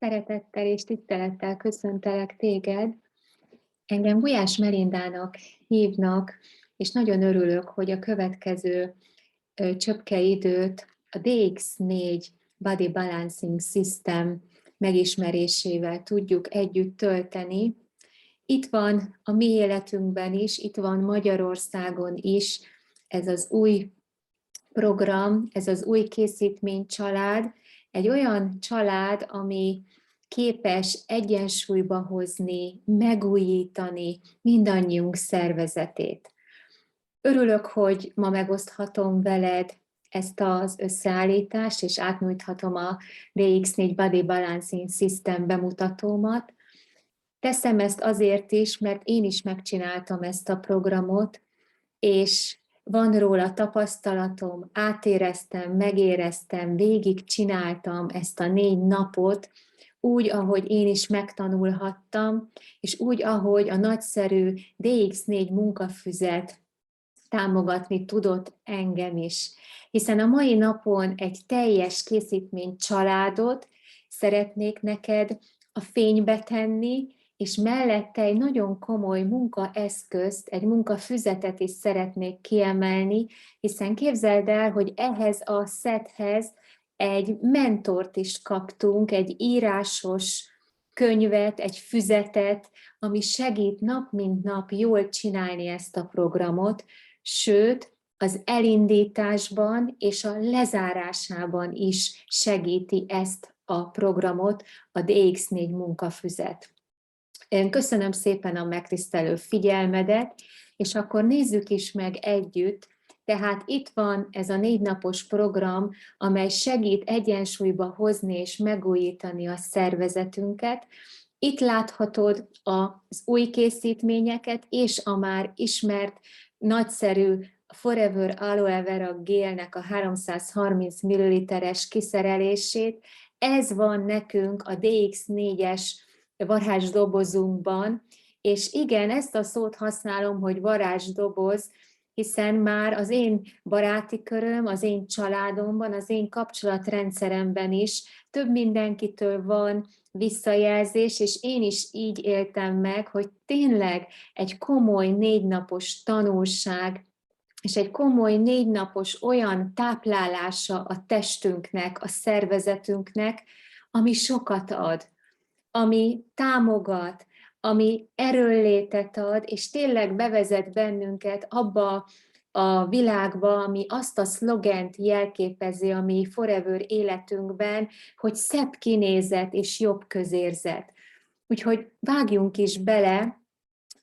Szeretettel és tisztelettel köszöntelek téged. Engem Gulyás Melindának hívnak, és nagyon örülök, hogy a következő csöpkeidőt a DX4 Body Balancing System megismerésével tudjuk együtt tölteni. Itt van a mi életünkben is, itt van Magyarországon is ez az új program, ez az új készítménycsalád, egy olyan család, ami képes egyensúlyba hozni, megújítani mindannyiunk szervezetét. Örülök, hogy ma megoszthatom veled ezt az összeállítást, és átnyújthatom a DX4 Body Balancing System bemutatómat. Teszem ezt azért is, mert én is megcsináltam ezt a programot, és van róla tapasztalatom, átéreztem, megéreztem, végig csináltam ezt a 4 napot, úgy, ahogy én is megtanulhattam, és úgy, ahogy a nagyszerű DX4 munkafüzet támogatni tudott engem is. Hiszen a mai napon egy teljes készítmény családot szeretnék neked a fénybe tenni, és mellette egy nagyon komoly munkaeszközt, egy munkafüzetet is szeretnék kiemelni, hiszen képzeld el, hogy ehhez a szethez egy mentort is kaptunk, egy írásos könyvet, egy füzetet, ami segít nap mint nap jól csinálni ezt a programot, sőt, az elindításban és a lezárásában is segíti ezt a programot a DX4 munkafüzet. Én köszönöm szépen a megtisztelő figyelmedet, és akkor nézzük is meg együtt. Tehát itt van ez a 4 napos program, amely segít egyensúlyba hozni és megújítani a szervezetünket. Itt láthatod az új készítményeket és a már ismert nagyszerű Forever Aloe Vera Gélnek a 330 ml-es kiszerelését. Ez van nekünk a DX4-es varázsdobozunkban, és igen, ezt a szót használom, hogy varázsdoboz, hiszen már az én baráti köröm, az én családomban, az én kapcsolatrendszeremben is több mindenkitől van visszajelzés, és én is így éltem meg, hogy tényleg egy komoly 4 napos tanulság, és egy komoly 4 napos olyan táplálása a testünknek, a szervezetünknek, ami sokat ad, ami támogat, ami erőnlétet ad, és tényleg bevezet bennünket abba a világba, ami azt a szlogent jelképezi a mi forever életünkben, hogy szebb kinézet és jobb közérzet. Úgyhogy vágjunk is bele,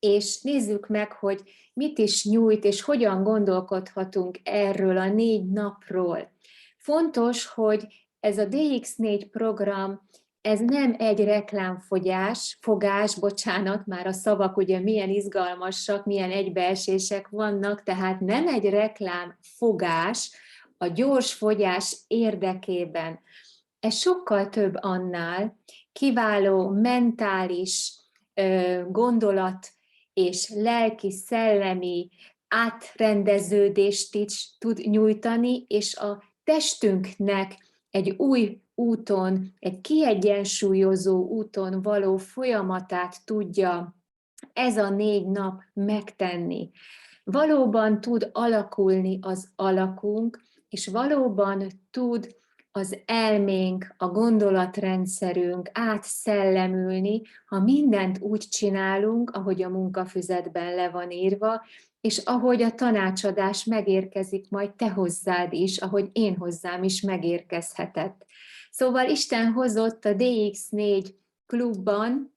és nézzük meg, hogy mit is nyújt, és hogyan gondolkodhatunk erről a 4 napról. Fontos, hogy ez a DX4 program, ez nem egy reklámfogás, bocsánat, már a szavak ugye milyen izgalmasak, milyen egybeesések vannak, tehát nem egy reklámfogás a gyors fogyás érdekében. Ez sokkal több annál, kiváló mentális gondolat és lelki-szellemi átrendeződést is tud nyújtani, és a testünknek egy új úton, egy kiegyensúlyozó úton való folyamatát tudja ez a 4 nap megtenni. Valóban tud alakulni az alakunk, és valóban tud az elménk, a gondolatrendszerünk átszellemülni, ha mindent úgy csinálunk, ahogy a munkafüzetben le van írva, és ahogy a tanácsadás megérkezik majd te hozzád is, ahogy én hozzám is megérkezhetett. Szóval Isten hozott a DX4 klubban,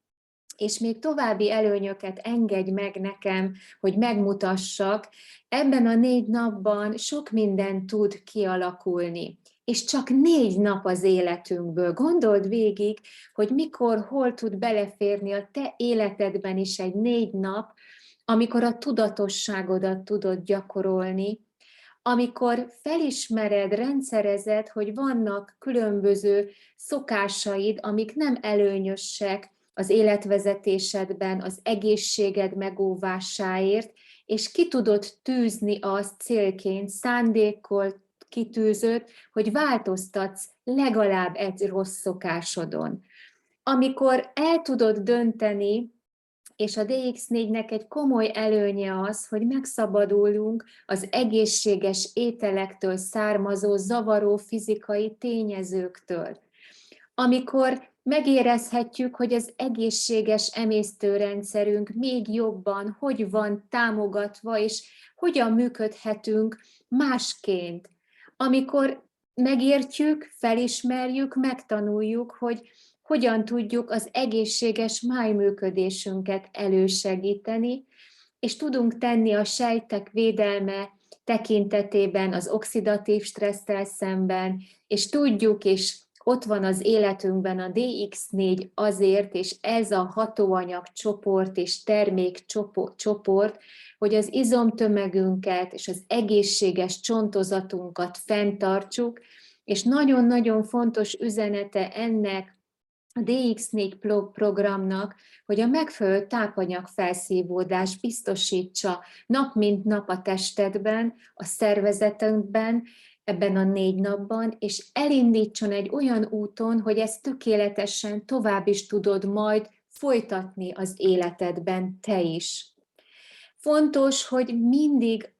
és még további előnyöket engedj meg nekem, hogy megmutassak. Ebben a 4 napban sok minden tud kialakulni. És csak 4 nap az életünkből. Gondold végig, hogy mikor, hol tud beleférni a te életedben is egy 4 nap, amikor a tudatosságodat tudod gyakorolni, amikor felismered, rendszerezed, hogy vannak különböző szokásaid, amik nem előnyösek az életvezetésedben, az egészséged megóvásáért, és ki tudod tűzni azt célként, szándékkal kitűzött, hogy változtatsz legalább egy rossz szokásodon. amikor el tudod dönteni, és a DX4-nek egy komoly előnye az, hogy megszabadulunk az egészséges ételektől származó zavaró fizikai tényezőktől. Amikor megérezhetjük, hogy az egészséges emésztőrendszerünk még jobban hogy van támogatva, és hogyan működhetünk másként. Amikor megértjük, felismerjük, megtanuljuk, hogy hogyan tudjuk az egészséges májműködésünket elősegíteni, és tudunk tenni a sejtek védelme tekintetében az oxidatív stresszel szemben, és tudjuk, és ott van az életünkben a DX4 azért, és ez a hatóanyag csoport és termékcsoport, hogy az izomtömegünket és az egészséges csontozatunkat fenntartsuk, és nagyon-nagyon fontos üzenete ennek a DX4 programnak, hogy a megfelelő tápanyag felszívódás biztosítsa nap mint nap a testedben, a szervezetünkben, ebben a 4 napban, és elindítson egy olyan úton, hogy ezt tökéletesen tovább is tudod majd folytatni az életedben te is. Fontos, hogy mindig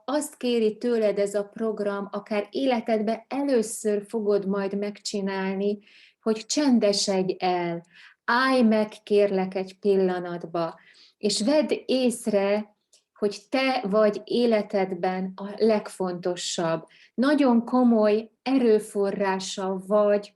azt kéri tőled ez a program, akár életedben először fogod majd megcsinálni, hogy csendesedj el, állj meg kérlek egy pillanatba, és vedd észre, hogy te vagy életedben a legfontosabb. Nagyon komoly erőforrása vagy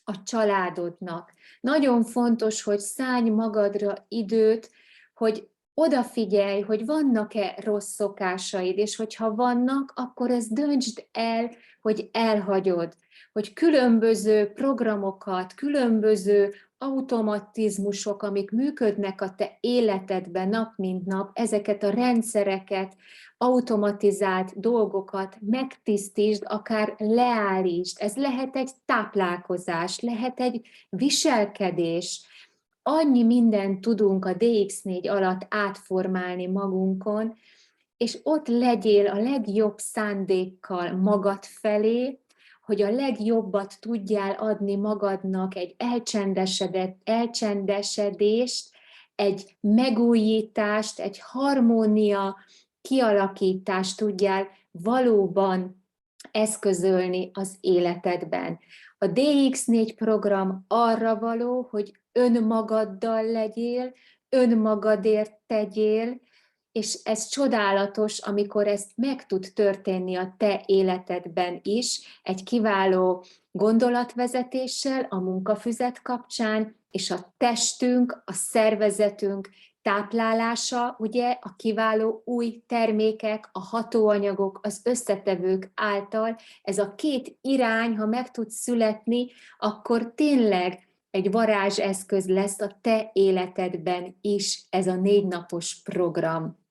a családodnak. Nagyon fontos, hogy szállj magadra időt, hogy odafigyelj, hogy vannak-e rossz szokásaid, és hogyha vannak, akkor ezt döntsd el, hogy elhagyod, hogy különböző programokat, különböző automatizmusok, amik működnek a te életedben nap mint nap, ezeket a rendszereket, automatizált dolgokat megtisztítsd, akár leállítsd. Ez lehet egy táplálkozás, lehet egy viselkedés. Annyi mindent tudunk a DX4 alatt átformálni magunkon, és ott legyél a legjobb szándékkal magad felé, hogy a legjobbat tudjál adni magadnak, egy elcsendesedést, egy megújítást, egy harmónia kialakítást tudjál valóban eszközölni az életedben. A DX4 program arra való, hogy önmagaddal legyél, önmagadért tegyél, és ez csodálatos, amikor ezt meg tud történni a te életedben is, egy kiváló gondolatvezetéssel a munkafüzet kapcsán, és a testünk, a szervezetünk táplálása, ugye a kiváló új termékek, a hatóanyagok, az összetevők által, ez a 2 irány, ha meg tud születni, akkor tényleg egy varázseszköz lesz a te életedben is ez a 4 napos program.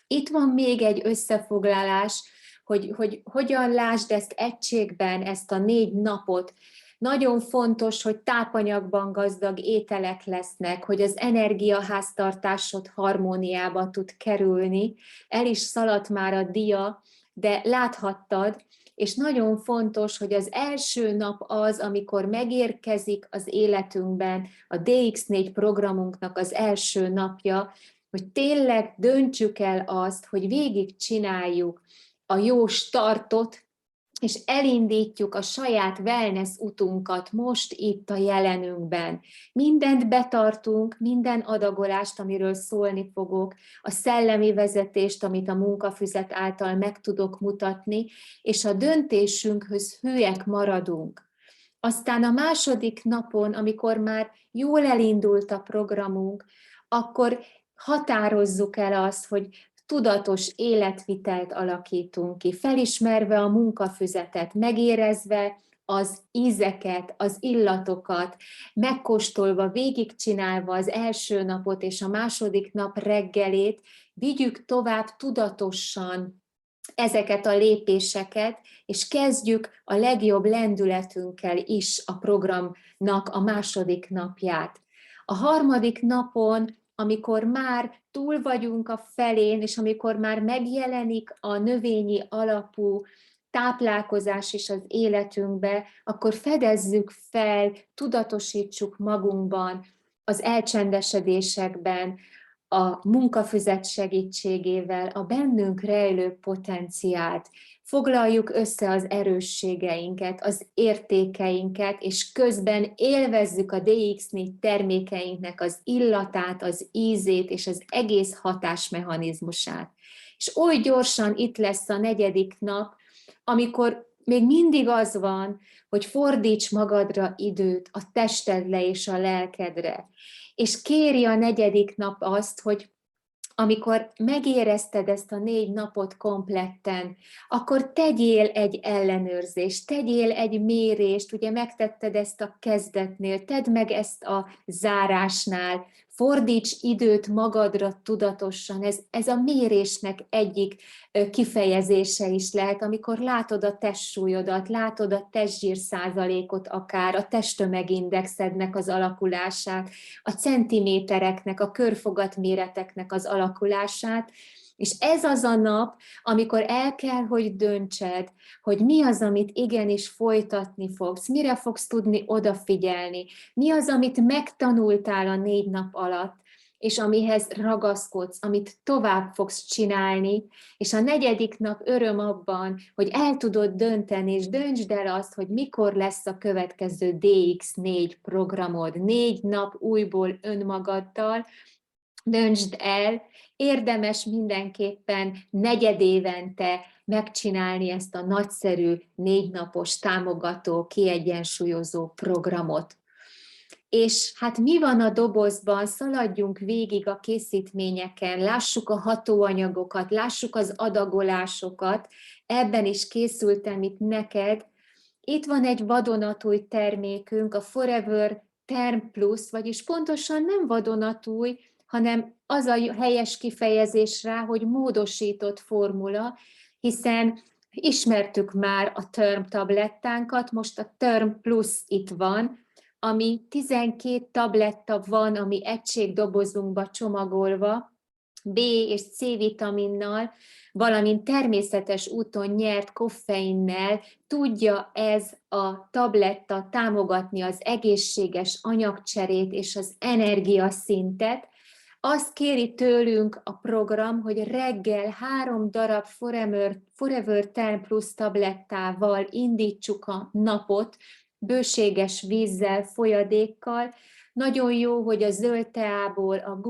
Itt van még egy összefoglalás, hogy hogyan lásd ezt egységben, ezt a 4 napot. Nagyon fontos, hogy tápanyagban gazdag ételek lesznek, hogy az energiaháztartásod harmóniába tud kerülni. El is szaladt már a dia, de láthattad, és nagyon fontos, hogy az első nap az, amikor megérkezik az életünkben a DX4 programunknak az első napja, hogy tényleg döntsük el azt, hogy végigcsináljuk a jó startot, és elindítjuk a saját wellness utunkat most itt a jelenünkben. Mindent betartunk, minden adagolást, amiről szólni fogok, a szellemi vezetést, amit a munkafüzet által meg tudok mutatni, és a döntésünkhöz hűek maradunk. Aztán a második napon, amikor már jól elindult a programunk, akkor határozzuk el azt, hogy tudatos életvitelt alakítunk ki, felismerve a munkafüzetet, megérezve az ízeket, az illatokat, megkóstolva, végigcsinálva az első napot és a második nap reggelét, vigyük tovább tudatosan ezeket a lépéseket, és kezdjük a legjobb lendületünkkel is a programnak a második napját. A harmadik napon, amikor már túl vagyunk a felén, és amikor már megjelenik a növényi alapú táplálkozás is az életünkbe, akkor fedezzük fel, tudatosítsuk magunkban, az elcsendesedésekben, a munkafüzet segítségével a bennünk rejlő potenciált. Foglaljuk össze az erősségeinket, az értékeinket, és közben élvezzük a DX4 termékeinknek az illatát, az ízét és az egész hatásmechanizmusát. És oly gyorsan itt lesz a 4. nap, amikor még mindig az van, hogy fordíts magadra időt a testedre és a lelkedre. És kéri a 4. nap azt, hogy amikor megérezted ezt a 4 napot kompletten, akkor tegyél egy ellenőrzést, tegyél egy mérést, ugye megtetted ezt a kezdetnél, tedd meg ezt a zárásnál, fordíts időt magadra tudatosan, ez a mérésnek egyik kifejezése is lehet, amikor látod a testsúlyodat, látod a testzsír százalékot akár, a testtömegindexednek az alakulását, a centimétereknek, a körfogatméreteknek az alakulását, és ez az a nap, amikor el kell, hogy döntsed, hogy mi az, amit igenis folytatni fogsz, mire fogsz tudni odafigyelni, mi az, amit megtanultál a 4 nap alatt, és amihez ragaszkodsz, amit tovább fogsz csinálni, és a 4. nap öröm abban, hogy el tudod dönteni, és döntsd el azt, hogy mikor lesz a következő DX4 programod, 4 nap újból önmagaddal, döntsd el, érdemes mindenképpen negyedévente megcsinálni ezt a nagyszerű 4 napos támogató, kiegyensúlyozó programot. És hát mi van a dobozban, szaladjunk végig a készítményeken, lássuk a hatóanyagokat, lássuk az adagolásokat, ebben is készültem itt neked. Itt van egy vadonatúj termékünk, a Forever Term Plus, vagyis pontosan nem vadonatúj, hanem az a helyes kifejezés rá, hogy módosított formula, hiszen ismertük már a Term tablettánkat, most a Term Plus itt van, ami 12 tabletta van, ami egységdobozunkba csomagolva, B és C vitaminnal, valamint természetes úton nyert koffeinnel tudja ez a tabletta támogatni az egészséges anyagcserét és az energiaszintet. Azt kéri tőlünk a program, hogy reggel 3 darab Forever Term Plus tablettával indítsuk a napot, bőséges vízzel, folyadékkal. Nagyon jó, hogy a zöld teából, a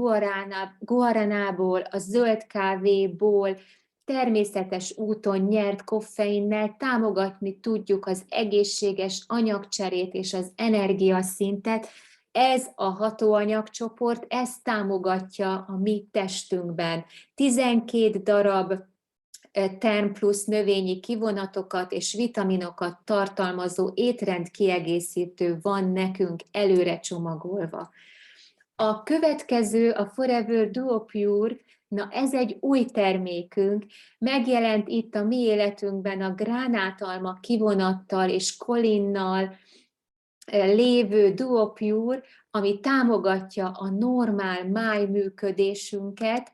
guaranából, a zöld kávéból, természetes úton nyert koffeinnel támogatni tudjuk az egészséges anyagcserét és az energiaszintet. Ez a hatóanyagcsoport, ez támogatja a mi testünkben. 12 darab Term Plus növényi kivonatokat és vitaminokat tartalmazó étrendkiegészítő van nekünk előre csomagolva. A következő, a Forever Duo Pure, na ez egy új termékünk, megjelent itt a mi életünkben a gránátalma kivonattal és kolinnal lévő Duo Pure, ami támogatja a normál májműködésünket.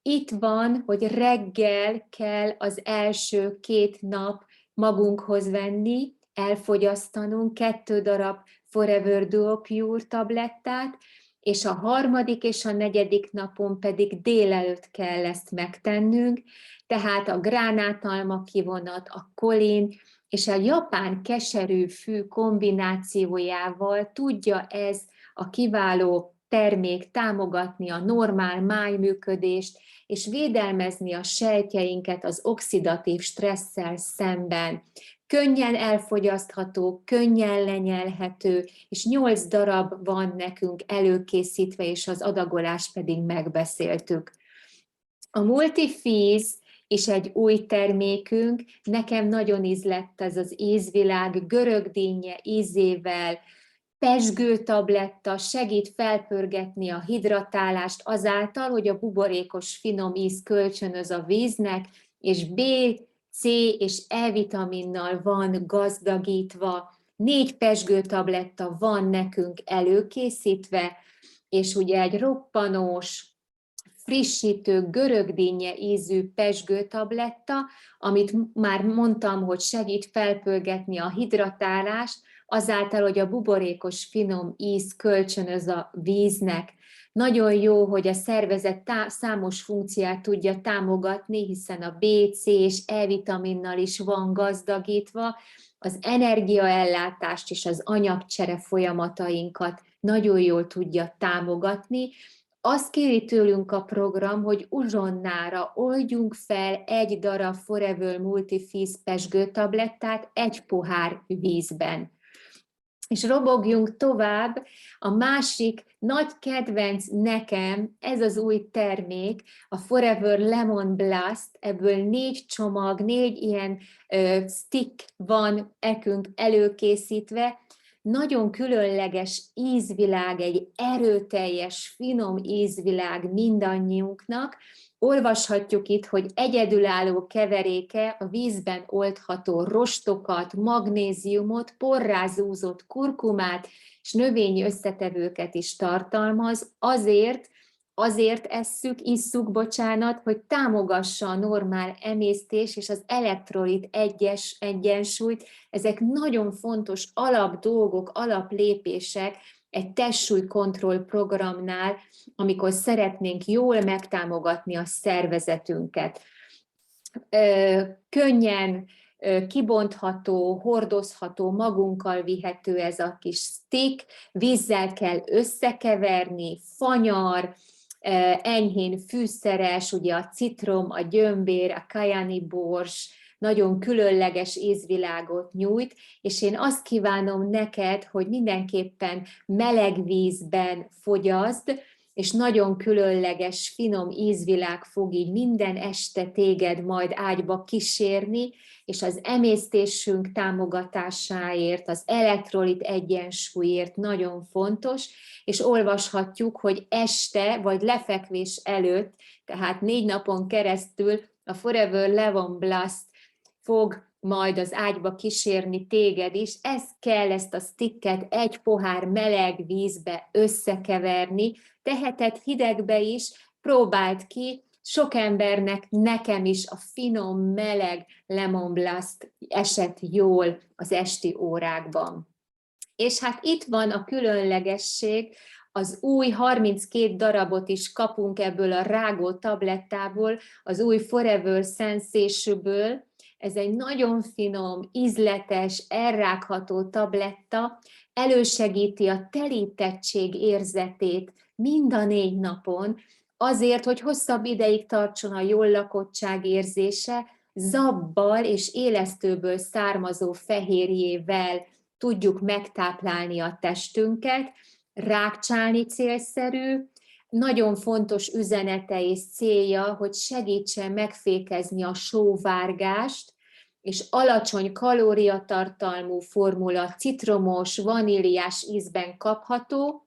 Itt van, hogy reggel kell az első 2 nap magunkhoz venni, elfogyasztanunk 2 darab Forever Duo Pure tablettát, és a 3. és a 4. napon pedig délelőtt kell ezt megtennünk, tehát a gránátalma kivonat, a kolin és a japán keserű fű kombinációjával tudja ez a kiváló termék támogatni a normál májműködést, és védelmezni a sejtjeinket az oxidatív stresszel szemben. Könnyen elfogyasztható, könnyen lenyelhető, és 8 darab van nekünk előkészítve, és az adagolást pedig megbeszéltük. A Multifeeze is egy új termékünk, nekem nagyon ízlett ez az ízvilág, görögdínnye ízével, pezsgőtabletta segít felpörgetni a hidratálást azáltal, hogy a buborékos finom íz kölcsönöz a víznek, és B, C és E vitaminnal van gazdagítva. 4 pezsgőtabletta van nekünk előkészítve, és ugye egy roppanós, frissítő görögdinnye ízű pezsgőtabletta, amit már mondtam, hogy segít felpörgetni a hidratálást, azáltal, hogy a buborékos finom íz kölcsönöz a víznek. Nagyon jó, hogy a szervezet számos funkciát tudja támogatni, hiszen a B, C és E-vitaminnal is van gazdagítva, az energiaellátást és az anyagcsere folyamatainkat nagyon jól tudja támogatni. Azt kéri tőlünk a program, hogy uzsonnára oldjunk fel egy darab Forever Multifeast pezsgőtablettát egy pohár vízben. És robogjunk tovább, a másik nagy kedvenc nekem, ez az új termék, a Forever Lemon Blast, ebből 4 csomag, 4 ilyen stick van nekünk előkészítve, nagyon különleges ízvilág, egy erőteljes, finom ízvilág mindannyiunknak. Olvashatjuk itt, hogy egyedülálló keveréke a vízben oldható rostokat, magnéziumot, porrázúzott kurkumát és növényi összetevőket is tartalmaz, azért isszuk, hogy támogassa a normál emésztés és az elektrolit egyensúlyt. Ezek nagyon fontos alapdolgok, alaplépések egy testsúlykontroll programnál, amikor szeretnénk jól megtámogatni a szervezetünket. Könnyen kibontható, hordozható, magunkkal vihető ez a kis stick, vízzel kell összekeverni, fanyar, enyhén fűszeres, ugye a citrom, a gyömbér, a kajani bors, nagyon különleges ízvilágot nyújt, és én azt kívánom neked, hogy mindenképpen meleg vízben fogyaszd, és nagyon különleges, finom ízvilág fog így minden este téged majd ágyba kísérni, és az emésztésünk támogatásáért, az elektrolit egyensúlyért nagyon fontos, és olvashatjuk, hogy este vagy lefekvés előtt, tehát 4 napon keresztül a Forever Lemon Blast fog majd az ágyba kísérni téged is. Ezt a sticket egy pohár meleg vízbe összekeverni, teheted hidegbe is, próbáld ki, sok embernek, nekem is a finom, meleg Lemon Blast esett jól az esti órákban. És hát itt van a különlegesség, az új 32 darabot is kapunk ebből a rágó tablettából, az új Forever Sensation-ből. Ez egy nagyon finom, ízletes, elrágható tabletta, elősegíti a telítettség érzetét mind a 4 napon, azért, hogy hosszabb ideig tartson a jól lakottság érzése, zabbal és élesztőből származó fehérjével tudjuk megtáplálni a testünket, rákcsálni célszerű, nagyon fontos üzenete és célja, hogy segítsen megfékezni a sóvárgást, és alacsony kalóriatartalmú formula citromos, vaníliás ízben kapható,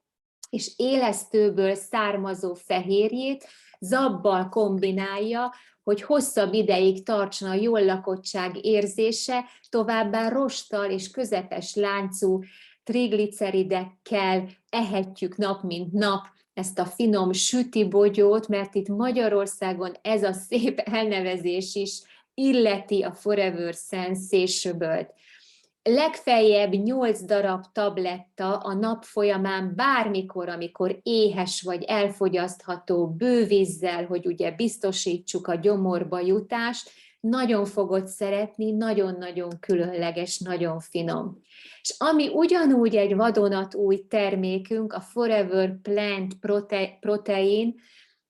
és élesztőből származó fehérjét zabbal kombinálja, hogy hosszabb ideig tartson a jól lakottság érzése, továbbá rosttal és közepes láncú trigliceridekkel ehetjük nap mint nap ezt a finom sütibogyót, mert itt Magyarországon ez a szép elnevezés is illeti a Forever Sensation-ből. Legfeljebb 8 darab tabletta a nap folyamán bármikor, amikor éhes vagy elfogyasztható bővízzel, hogy ugye biztosítsuk a gyomorba jutást, nagyon fogod szeretni, nagyon-nagyon különleges, nagyon finom. És ami ugyanúgy egy vadonatúj termékünk, a Forever Plant Protein,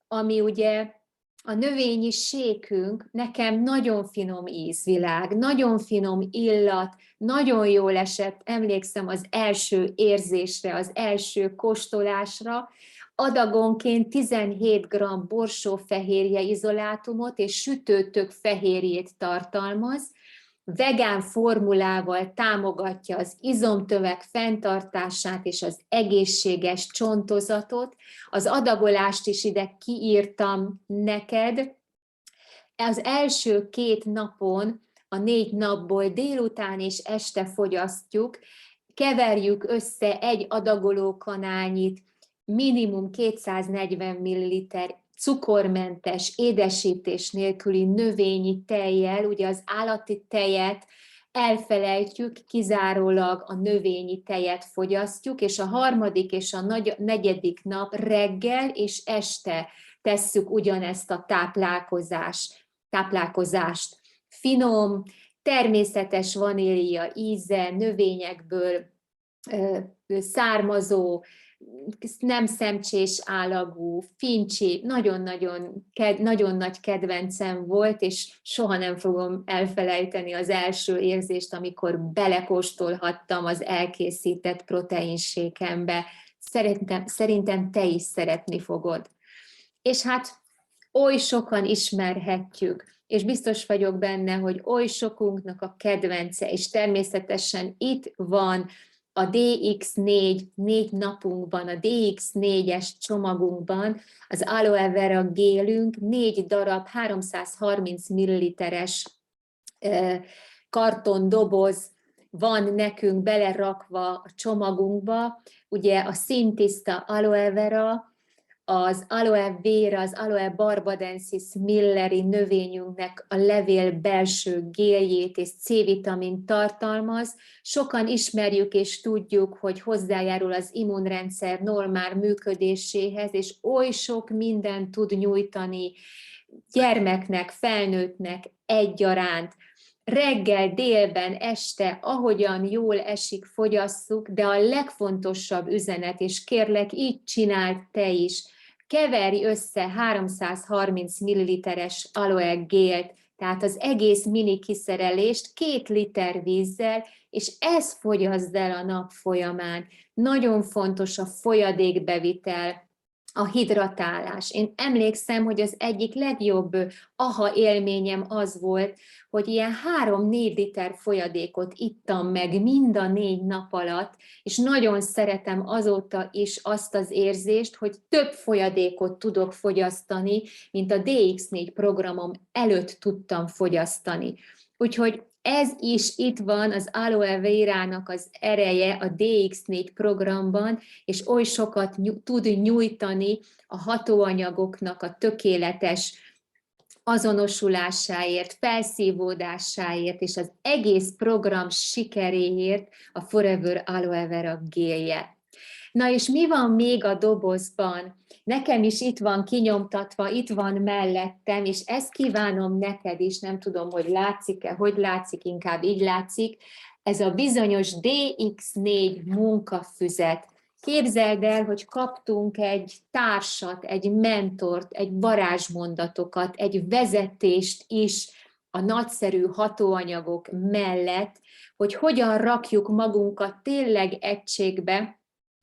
ami ugye a növényi sékünk, nekem nagyon finom ízvilág, nagyon finom illat, nagyon jól esett, emlékszem az első érzésre, az első kóstolásra, adagonként 17 g borsófehérje izolátumot és sütőtök fehérjét tartalmaz, vegán formulával támogatja az izomtövek fenntartását és az egészséges csontozatot. Az adagolást is ide kiírtam neked. Az első 2 napon, a 4 napból délután és este fogyasztjuk, keverjük össze egy adagolókanálnyit, minimum 240 ml cukormentes, édesítés nélküli növényi tejjel, ugye az állati tejet elfelejtjük, kizárólag a növényi tejet fogyasztjuk, és a harmadik és a negyedik nap reggel és este tesszük ugyanezt a táplálkozást. Finom, természetes vanília íze, növényekből származó, nem szemcsés állagú, fincsi, nagyon nagy kedvencem volt, és soha nem fogom elfelejteni az első érzést, amikor belekóstolhattam az elkészített proteinsékembe. Szerintem te is szeretni fogod. És hát oly sokan ismerhetjük, és biztos vagyok benne, hogy oly sokunknak a kedvence, és természetesen itt van a DX4 4 napunkban, a DX4-es csomagunkban az aloe vera gélünk 4 darab 330 ml-es kartondoboz van nekünk belerakva a csomagunkba, ugye a színtiszta aloe vera, az aloe vera, az aloe barbadensis milleri növényünknek a levél belső géljét és C-vitamin tartalmaz. Sokan ismerjük és tudjuk, hogy hozzájárul az immunrendszer normál működéséhez, és oly sok mindent tud nyújtani gyermeknek, felnőttnek egyaránt. Reggel, délben, este, ahogyan jól esik, fogyasszuk, de a legfontosabb üzenet, és kérlek, így csináld te is, keverj össze 330 ml-es aloe gélt, tehát az egész mini kiszerelést 2 liter vízzel, és ezt fogyaszd el a nap folyamán. Nagyon fontos a folyadékbevitel, a hidratálás. Én emlékszem, hogy az egyik legjobb aha élményem az volt, hogy ilyen 3-4 liter folyadékot ittam meg mind a 4 nap alatt, és nagyon szeretem azóta is azt az érzést, hogy több folyadékot tudok fogyasztani, mint a DX4 programom előtt tudtam fogyasztani. Úgyhogy ez is itt van az aloe verának az ereje a DX4 programban, és oly sokat tud nyújtani a hatóanyagoknak a tökéletes azonosulásáért, felszívódásáért, és az egész program sikeréért a Forever Aloe Vera gélje. Na és mi van még a dobozban? Nekem is itt van kinyomtatva, itt van mellettem, és ezt kívánom neked is, nem tudom, hogy látszik-e, hogy látszik, inkább így látszik, ez a bizonyos DX4 munkafüzet. Képzeld el, hogy kaptunk egy társat, egy mentort, egy varázsmondatokat, egy vezetést is a nagyszerű hatóanyagok mellett, hogy hogyan rakjuk magunkat tényleg egységbe,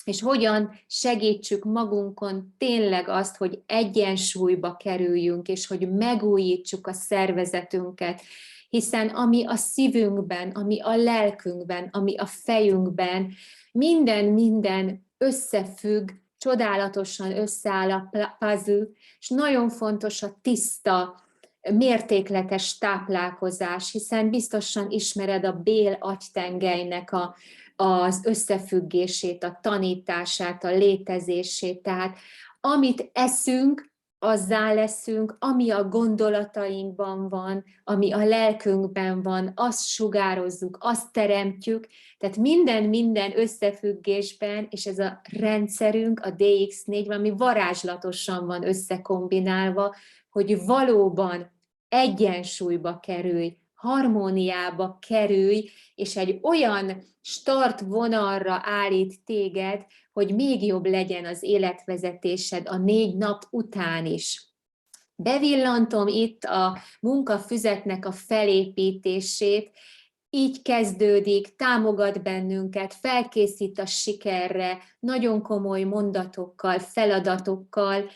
és hogyan segítsük magunkon tényleg azt, hogy egyensúlyba kerüljünk, és hogy megújítsuk a szervezetünket, hiszen ami a szívünkben, ami a lelkünkben, ami a fejünkben, minden összefügg, csodálatosan összeáll a puzzle, és nagyon fontos a tiszta, mértékletes táplálkozás, hiszen biztosan ismered a bél-agytengelynek az összefüggését, a tanítását, a létezését. Tehát amit eszünk, azzá leszünk, ami a gondolatainkban van, ami a lelkünkben van, azt sugározzuk, azt teremtjük, tehát minden összefüggésben, és ez a rendszerünk, a DX4, valami varázslatosan van összekombinálva, hogy valóban egyensúlyba kerülj, harmóniába kerülj, és egy olyan startvonalra állít téged, hogy még jobb legyen az életvezetésed a 4 nap után is. Bevillantom itt a munkafüzetnek a felépítését, így kezdődik, támogat bennünket, felkészít a sikerre, nagyon komoly mondatokkal, feladatokkal.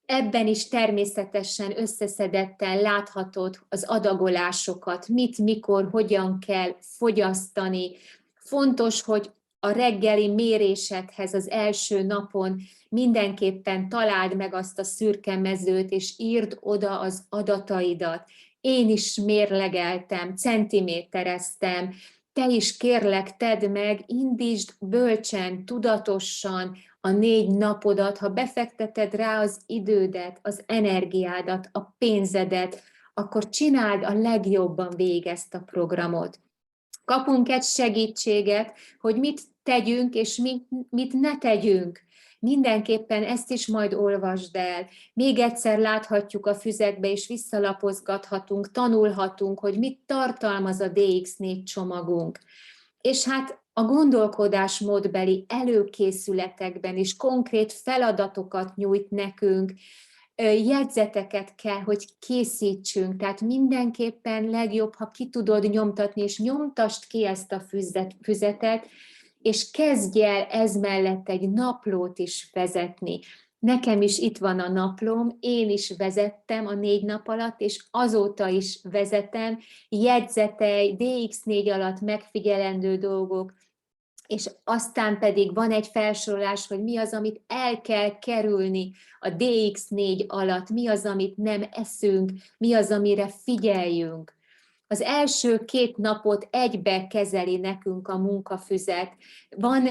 Ebben is természetesen összeszedetten láthatod az adagolásokat, mit, mikor, hogyan kell fogyasztani. Fontos, hogy a reggeli mérésedhez az első napon mindenképpen találd meg azt a szürke mezőt, és írd oda az adataidat. Én is mérlegeltem, centimétereztem, te is kérlek, tedd meg, indítsd bölcsen, tudatosan a 4 napodat, ha befekteted rá az idődet, az energiádat, a pénzedet, akkor csináld a legjobban végig ezt a programot. Kapunk egy segítséget, hogy mit tegyünk, és mit ne tegyünk. Mindenképpen ezt is majd olvasd el. Még egyszer láthatjuk a füzetbe, és visszalapozgathatunk, tanulhatunk, hogy mit tartalmaz a DX4 csomagunk. És hát a gondolkodásmódbeli előkészületekben is konkrét feladatokat nyújt nekünk, jegyzeteket kell, hogy készítsünk, tehát mindenképpen legjobb, ha ki tudod nyomtatni, és nyomtasd ki ezt a füzetet, és kezdj el ez mellett egy naplót is vezetni. Nekem is itt van a naplóm, én is vezettem a 4 nap alatt, és azóta is vezetem, jegyzetei, DX4 alatt megfigyelendő dolgok, és aztán pedig van egy felsorolás, hogy mi az, amit el kell kerülni a DX4 alatt, mi az, amit nem eszünk, mi az, amire figyeljünk. Az első 2 napot egybe kezeli nekünk a munkafüzet. Van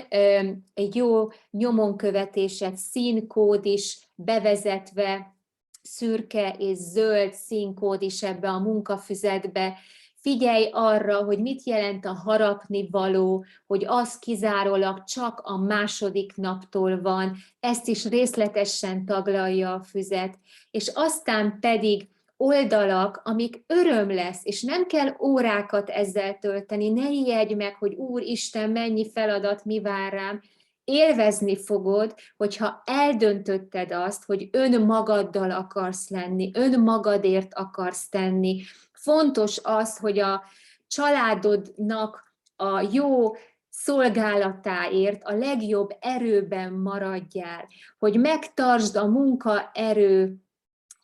egy jó nyomonkövetésed, színkód is bevezetve, szürke és zöld színkód is ebbe a munkafüzetbe. Figyelj arra, hogy mit jelent a harapni való, hogy az kizárólag csak a második naptól van, ezt is részletesen taglalja a füzet, és aztán pedig oldalak, amik öröm lesz, és nem kell órákat ezzel tölteni, ne ijedj meg, hogy Úristen, mennyi feladat, mi vár rám. Élvezni fogod, hogyha eldöntötted azt, hogy önmagaddal akarsz lenni, önmagadért akarsz tenni. Fontos az, hogy a családodnak a jó szolgálatáért a legjobb erőben maradjál, hogy megtartsd a munkaerő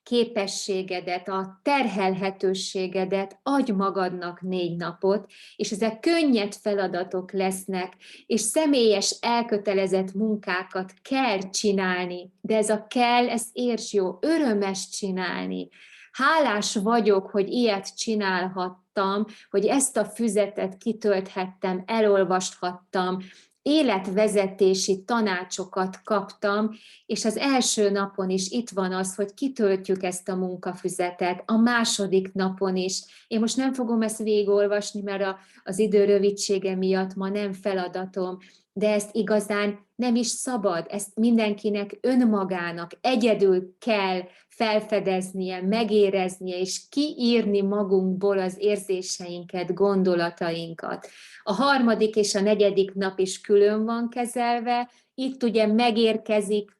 képességedet, a terhelhetőségedet, adj magadnak 4 napot, és ezek könnyed feladatok lesznek, és személyes elkötelezett munkákat kell csinálni, de ez a kell, ezt érts jó, örömes csinálni. Hálás vagyok, hogy ilyet csinálhattam, hogy ezt a füzetet kitölthettem, elolvashattam, életvezetési tanácsokat kaptam, és az első napon is itt van az, hogy kitöltjük ezt a munkafüzetet, a második napon is. Én most nem fogom ezt végigolvasni, mert az idő rövidsége miatt ma nem feladatom, de ezt igazán nem is szabad, ezt mindenkinek önmagának egyedül kell felfedeznie, megéreznie, és kiírni magunkból az érzéseinket, gondolatainkat. A 3. és a 4. nap is külön van kezelve, itt ugye megérkezik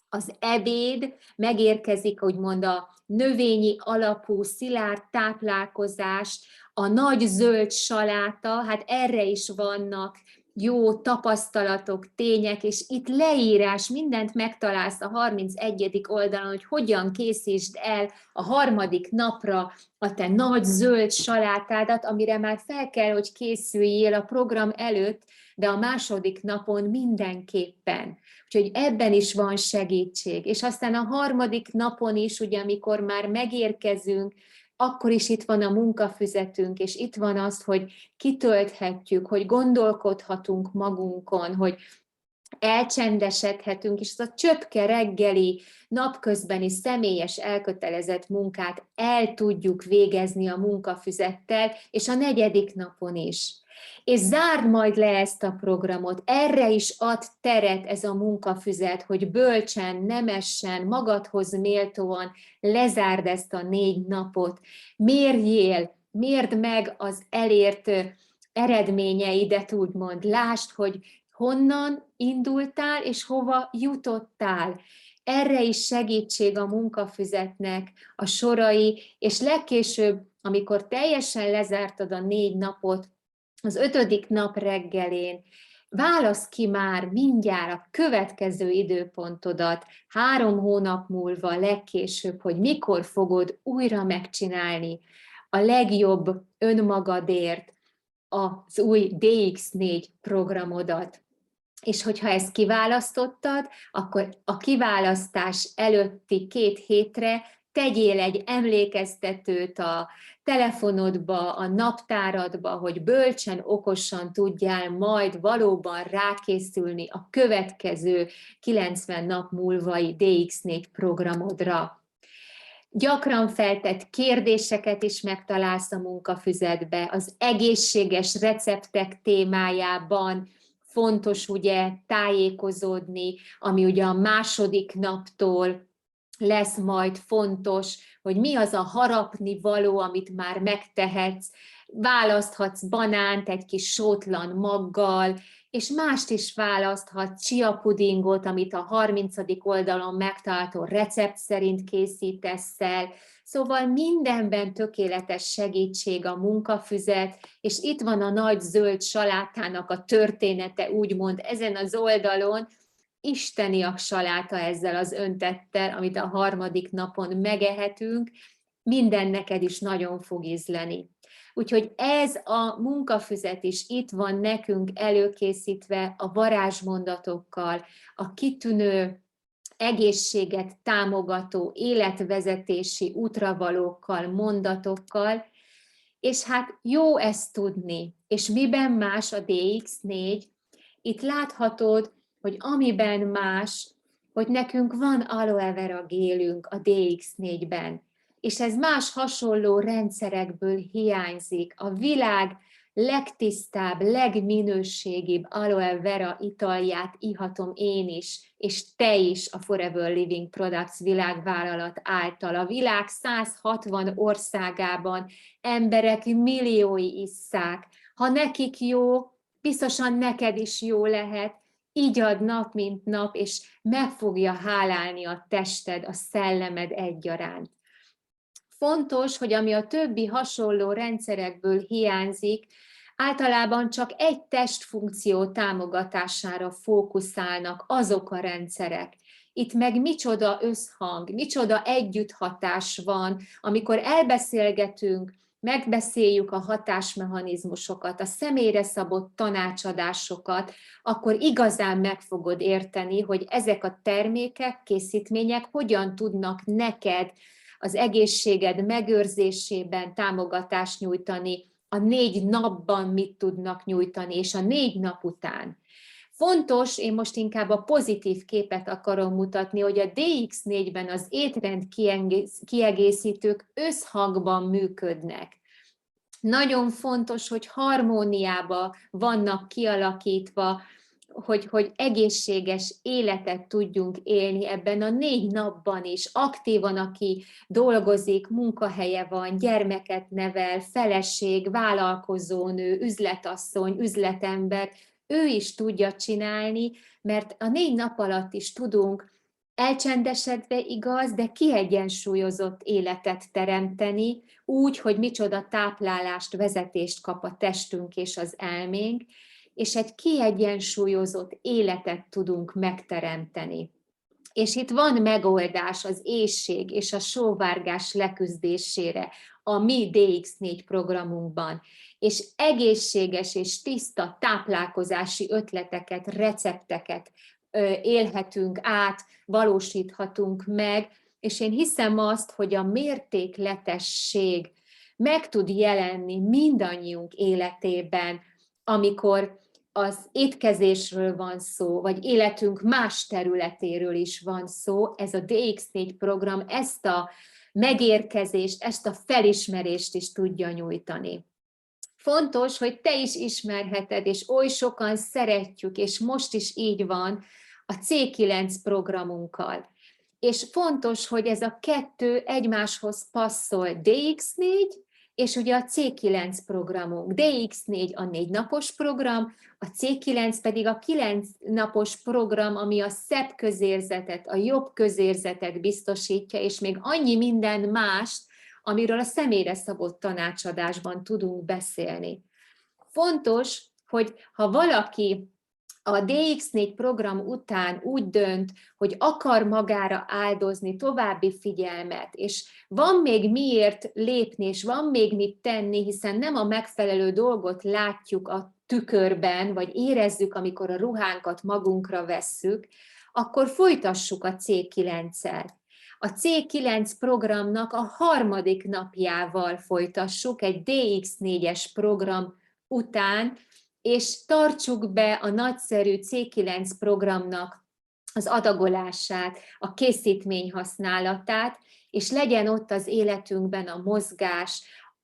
az ebéd, megérkezik, úgymond a növényi alapú szilárd táplálkozás, a nagy zöld saláta, hát erre is vannak jó tapasztalatok, tények, és itt leírás, mindent megtalálsz a 31. oldalon, hogy hogyan készítsd el a 3. napra a te nagy zöld salátádat, amire már fel kell, hogy készüljél a program előtt, de a 2. napon mindenképpen. Úgyhogy ebben is van segítség. És aztán a 3. napon is, ugye, amikor már megérkezünk, akkor is itt van a munkafüzetünk, és itt van az, hogy kitölthetjük, hogy gondolkodhatunk magunkon, hogy elcsendesedhetünk, és az a csöpke reggeli, napközbeni személyes elkötelezett munkát el tudjuk végezni a munkafüzettel, és a 4. napon is. És zárd majd le ezt a programot, erre is ad teret ez a munkafüzet, hogy bölcsen, nemesen, magadhoz méltóan lezárd ezt a 4 napot. Mérd meg az elért eredményeidet, úgymond. Lásd, hogy honnan indultál, és hova jutottál. Erre is segítség a munkafüzetnek a sorai, és legkésőbb, amikor teljesen lezártad a 4 napot, az 5. nap reggelén válasz ki már mindjárt a következő időpontodat, 3 hónap múlva legkésőbb, hogy mikor fogod újra megcsinálni a legjobb önmagadért az új DX4 programodat. És hogyha ezt kiválasztottad, akkor a kiválasztás előtti 2 hétre tegyél egy emlékeztetőt a telefonodba, a naptáradba, hogy bölcsen, okosan tudjál majd valóban rákészülni a következő 90 nap múlvai DX4 programodra. Gyakran feltett kérdéseket is megtalálsz a munkafüzetbe, az egészséges receptek témájában fontos ugye tájékozódni, ami ugye a második naptól lesz majd fontos, hogy mi az a harapni való, amit már megtehetsz, választhatsz banánt egy kis sótlan maggal, és mást is választhatsz, chia pudingot, amit a 30. oldalon megtalálható recept szerint készítesz el. Szóval mindenben tökéletes segítség a munkafüzet, és itt van a nagy zöld salátának a története, úgymond ezen az oldalon, isteniak saláta ezzel az öntettel, amit a 3. napon megehetünk, minden neked is nagyon fog ízleni. Úgyhogy ez a munkafüzet is itt van nekünk előkészítve a varázsmondatokkal, a kitűnő egészséget támogató életvezetési útravalókkal, mondatokkal, és hát jó ezt tudni. És miben más a DX4? Itt láthatod, hogy amiben más, hogy nekünk van aloe vera gélünk a DX4-ben, és ez más hasonló rendszerekből hiányzik. A világ legtisztább, legminőségibb aloe vera italját ihatom én is, és te is a Forever Living Products világvállalat által. A világ 160 országában emberek milliói isszák. Ha nekik jó, biztosan neked is jó lehet. Igyad nap mint nap, és meg fogja hálálni a tested, a szellemed egyaránt. Fontos, hogy ami a többi hasonló rendszerekből hiányzik, általában csak egy testfunkció támogatására fókuszálnak azok a rendszerek. Itt meg micsoda összhang, micsoda együtthatás van, amikor elbeszélgetünk, megbeszéljük a hatásmechanizmusokat, a személyre szabott tanácsadásokat, akkor igazán meg fogod érteni, hogy ezek a termékek, készítmények hogyan tudnak neked az egészséged megőrzésében támogatást nyújtani, a 4 napban mit tudnak nyújtani, és a 4 nap után. Fontos, én most inkább a pozitív képet akarom mutatni, hogy a DX4-ben az étrend kiegészítők összhangban működnek. Nagyon fontos, hogy harmóniában vannak kialakítva, hogy egészséges életet tudjunk élni ebben a 4 napban is. Aktívan, aki dolgozik, munkahelye van, gyermeket nevel, feleség, vállalkozónő, üzletasszony, üzletember, ő is tudja csinálni, mert a 4 nap alatt is tudunk elcsendesedve igaz, de kiegyensúlyozott életet teremteni, úgy, hogy micsoda táplálást, vezetést kap a testünk és az elménk, és egy kiegyensúlyozott életet tudunk megteremteni. És itt van megoldás az éhség és a sóvárgás leküzdésére a mi DX4 programunkban, és egészséges és tiszta táplálkozási ötleteket, recepteket élhetünk át, valósíthatunk meg, és én hiszem azt, hogy a mértékletesség meg tud jelenni mindannyiunk életében, amikor az étkezésről van szó, vagy életünk más területéről is van szó, ez a DX4 program ezt a megérkezést, ezt a felismerést is tudja nyújtani. Fontos, hogy te is ismerheted, és oly sokan szeretjük, és most is így van, a C9 programunkkal. És fontos, hogy ez a 2 egymáshoz passzol, DX4, és ugye a C9 programunk. DX4 a 4 napos program, a C9 pedig a 9 napos program, ami a szebb közérzetet, a jobb közérzetet biztosítja, és még annyi minden mást, amiről a személyre szabott tanácsadásban tudunk beszélni. Fontos, hogy ha valaki a DX4 program után úgy dönt, hogy akar magára áldozni további figyelmet, és van még miért lépni, és van még mit tenni, hiszen nem a megfelelő dolgot látjuk a tükörben, vagy érezzük, amikor a ruhánkat magunkra vesszük, akkor folytassuk a C9-et. a C9 programnak a 3. napjával folytassuk, egy DX4-es program után, és tartsuk be a nagyszerű C9 programnak az adagolását, a készítmény használatát, és legyen ott az életünkben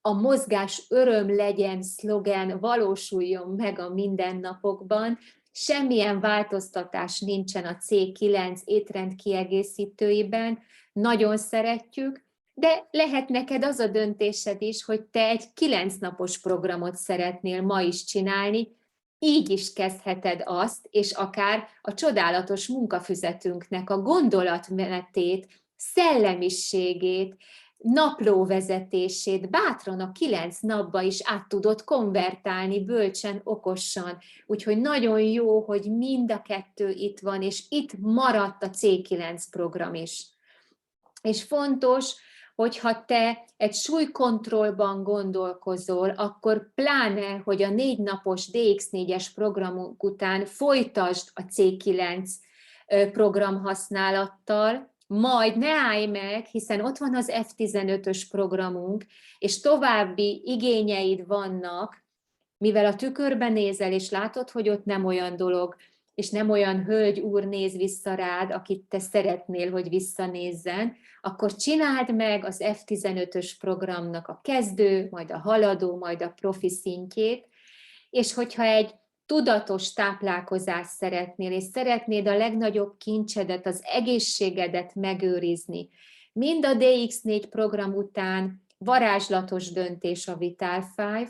a mozgás öröm legyen szlogen, valósuljon meg a mindennapokban. Semmilyen változtatás nincsen a C9 étrend kiegészítőiben, nagyon szeretjük, de lehet neked az a döntésed is, hogy te egy 9 napos programot szeretnél ma is csinálni, így is kezdheted azt, és akár a csodálatos munkafüzetünknek a gondolatmenetét, szellemiségét, naplóvezetését bátran a 9 napba is át tudod konvertálni bölcsen, okosan. Úgyhogy nagyon jó, hogy mind a kettő itt van, és itt maradt a C9 program is. És fontos, hogyha te egy súlykontrollban gondolkozol, akkor pláne, hogy a 4 napos DX4-es programunk után folytasd a C9 program használattal, majd ne állj meg, hiszen ott van az F15-ös programunk, és további igényeid vannak, mivel a tükörben nézel, és látod, hogy ott nem olyan dolog, és nem olyan hölgy úr néz vissza rád, akit te szeretnél, hogy visszanézzen, akkor csináld meg az F15-ös programnak a kezdő, majd a haladó, majd a profi szintjét, és hogyha egy tudatos táplálkozást szeretnél, és szeretnéd a legnagyobb kincsedet, az egészségedet megőrizni, mind a DX4 program után varázslatos döntés a Vital5,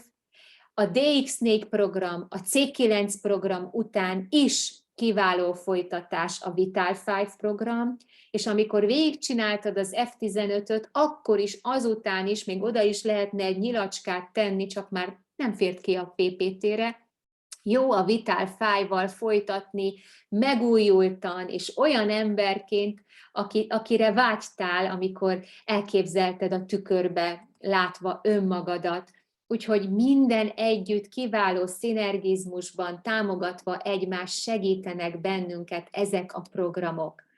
a DX4 program, a C9 program után is kiváló folytatás a Vital5 program, és amikor végigcsináltad az F15-öt, akkor is, azután is, még oda is lehetne egy nyilacskát tenni, csak már nem fért ki a PPT-re, jó a Vital5-val folytatni megújultan, és olyan emberként, akire vágytál, amikor elképzelted a tükörbe látva önmagadat. Úgyhogy minden együtt kiváló szinergizmusban, támogatva egymást segítenek bennünket ezek a programok.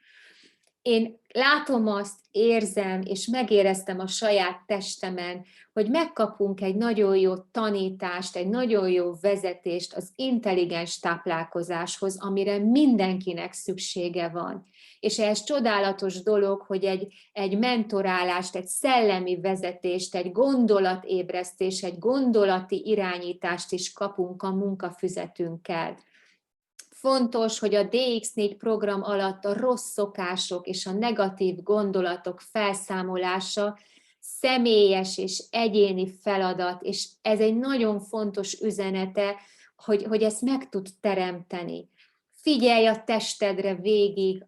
Én látom azt, érzem, és megéreztem a saját testemen, hogy megkapunk egy nagyon jó tanítást, egy nagyon jó vezetést az intelligens táplálkozáshoz, amire mindenkinek szüksége van. És ez csodálatos dolog, hogy egy mentorálást, egy szellemi vezetést, egy gondolatébresztés, egy gondolati irányítást is kapunk a munkafüzetünkkel. Fontos, hogy a DX4 program alatt a rossz szokások és a negatív gondolatok felszámolása személyes és egyéni feladat, és ez egy nagyon fontos üzenete, hogy ezt meg tud teremteni. Figyelj a testedre végig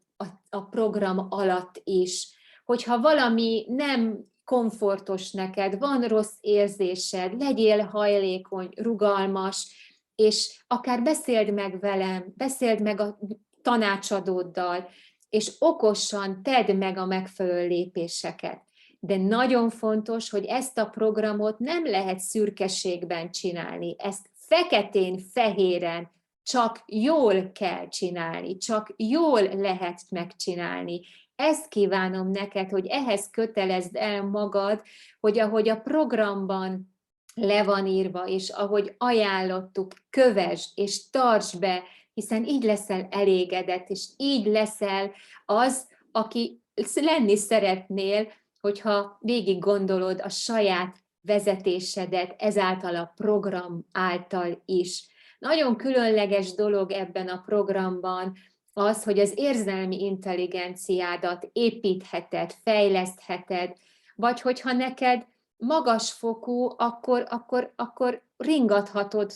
a program alatt is, hogyha valami nem komfortos neked, van rossz érzésed, legyél hajlékony, rugalmas, és akár beszéld meg velem, beszéld meg a tanácsadóddal, és okosan tedd meg a megfelelő lépéseket. De nagyon fontos, hogy ezt a programot nem lehet szürkeségben csinálni, ezt feketén-fehéren csak jól kell csinálni, csak jól lehet megcsinálni. Ezt kívánom neked, hogy ehhez kötelezd el magad, hogy ahogy a programban le van írva, és ahogy ajánlottuk, kövesd és tartsd be, hiszen így leszel elégedett, és így leszel az, aki lenni szeretnél, hogyha végig gondolod a saját vezetésedet ezáltal a program által is. Nagyon különleges dolog ebben a programban az, hogy az érzelmi intelligenciádat építheted, fejlesztheted, vagy hogyha neked magasfokú, akkor ringathatod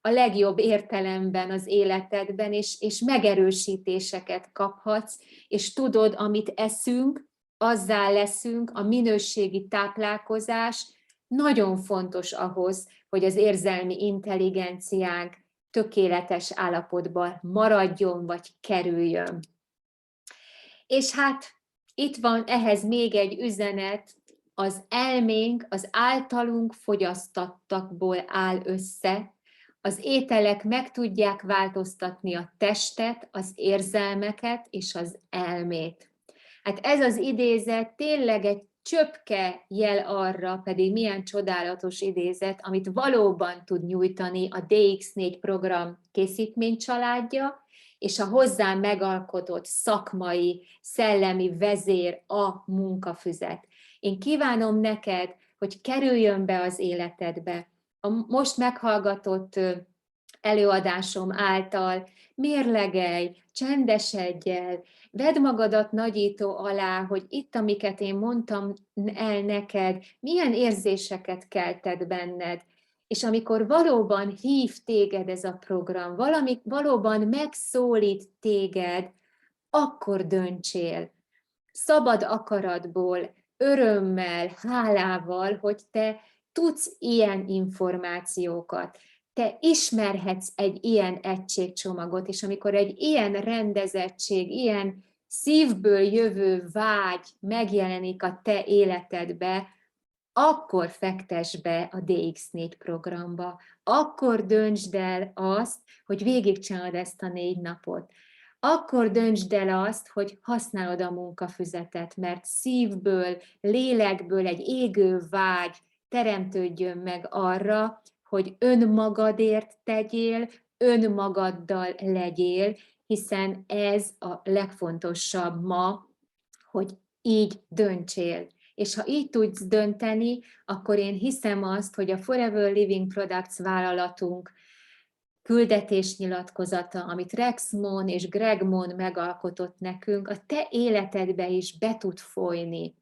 a legjobb értelemben az életedben, és megerősítéseket kaphatsz, és tudod, amit eszünk, azzá leszünk, a minőségi táplálkozás nagyon fontos ahhoz, hogy az érzelmi intelligenciánk tökéletes állapotban maradjon, vagy kerüljön. És hát itt van ehhez még egy üzenet, az elménk az általunk fogyasztattakból áll össze, az ételek meg tudják változtatni a testet, az érzelmeket és az elmét. Hát ez az idézet tényleg egy csöpke jel arra, pedig milyen csodálatos idézet, amit valóban tud nyújtani a DX4 program készítménycsaládja, és a hozzám megalkotott szakmai, szellemi vezér a munkafüzet. Én kívánom neked, hogy kerüljön be az életedbe. A most meghallgatott előadásom által mérlegelj, csendesedj el, vedd magadat nagyító alá, hogy itt, amiket én mondtam el neked, milyen érzéseket keltett benned. És amikor valóban hív téged ez a program, valóban megszólít téged, akkor döntsél. Szabad akaratból, örömmel, hálával, hogy te tudsz ilyen információkat. Te ismerhetsz egy ilyen egységcsomagot, és amikor egy ilyen rendezettség, ilyen szívből jövő vágy megjelenik a te életedbe, akkor fektess be a DX4 programba, akkor döntsd el azt, hogy végigcsinálod ezt a 4 napot. Akkor döntsd el azt, hogy használod a munkafüzetet, mert szívből, lélekből egy égő vágy teremtődjön meg arra, hogy önmagadért tegyél, önmagaddal legyél, hiszen ez a legfontosabb ma, hogy így döntsél. És ha így tudsz dönteni, akkor én hiszem azt, hogy a Forever Living Products vállalatunk küldetésnyilatkozata, amit Rex Mon és Greg Mon megalkotott nekünk, a te életedbe is be tud folyni.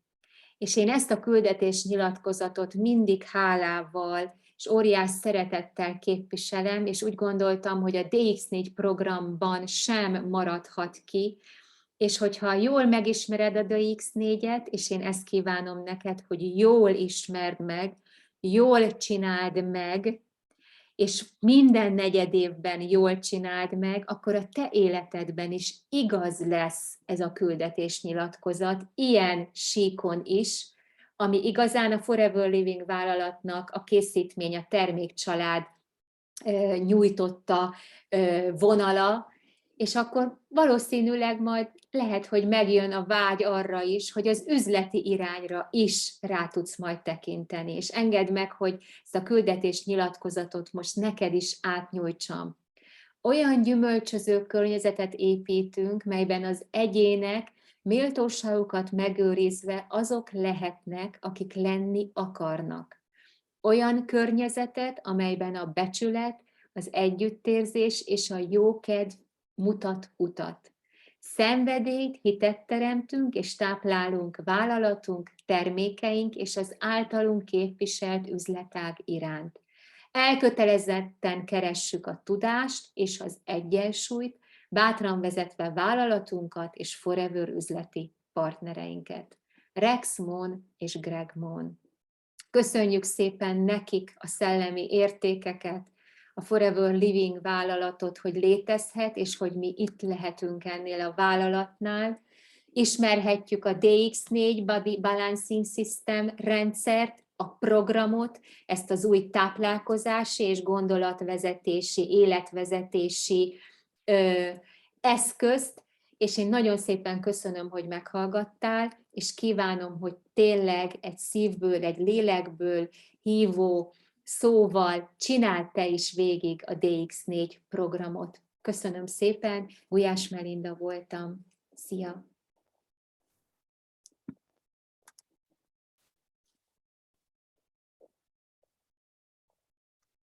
És én ezt a küldetésnyilatkozatot mindig hálával és óriás szeretettel képviselem, és úgy gondoltam, hogy a DX4 programban sem maradhat ki, és hogyha jól megismered a DX4-et, és én ezt kívánom neked, hogy jól ismerd meg, jól csináld meg, és minden negyed évben jól csináld meg, akkor a te életedben is igaz lesz ez a küldetésnyilatkozat, ilyen síkon is, ami igazán a Forever Living vállalatnak a készítmény, a termékcsalád nyújtotta vonala, és akkor valószínűleg majd lehet, hogy megjön a vágy arra is, hogy az üzleti irányra is rá tudsz majd tekinteni, és engedd meg, hogy ezt a küldetés nyilatkozatot most neked is átnyújtsam. Olyan gyümölcsöző környezetet építünk, melyben az egyének méltóságukat megőrizve azok lehetnek, akik lenni akarnak. Olyan környezetet, amelyben a becsület, az együttérzés és a jókedv mutat utat. Szenvedélyt, hitet teremtünk és táplálunk vállalatunk, termékeink és az általunk képviselt üzletág iránt. Elkötelezetten keressük a tudást és az egyensúlyt, bátran vezetve vállalatunkat és Forever üzleti partnereinket. Rex Mon és Greg Mon. Köszönjük szépen nekik a szellemi értékeket, a Forever Living vállalatot, hogy létezhet, és hogy mi itt lehetünk ennél a vállalatnál. Ismerhetjük a DX4 Body Balancing System rendszert, a programot, ezt az új táplálkozási és gondolatvezetési, életvezetési eszközt, és én nagyon szépen köszönöm, hogy meghallgattál, és kívánom, hogy tényleg egy szívből, egy lélekből hívó szóval csináld te is végig a DX4 programot. Köszönöm szépen, Gulyás Melinda voltam. Szia!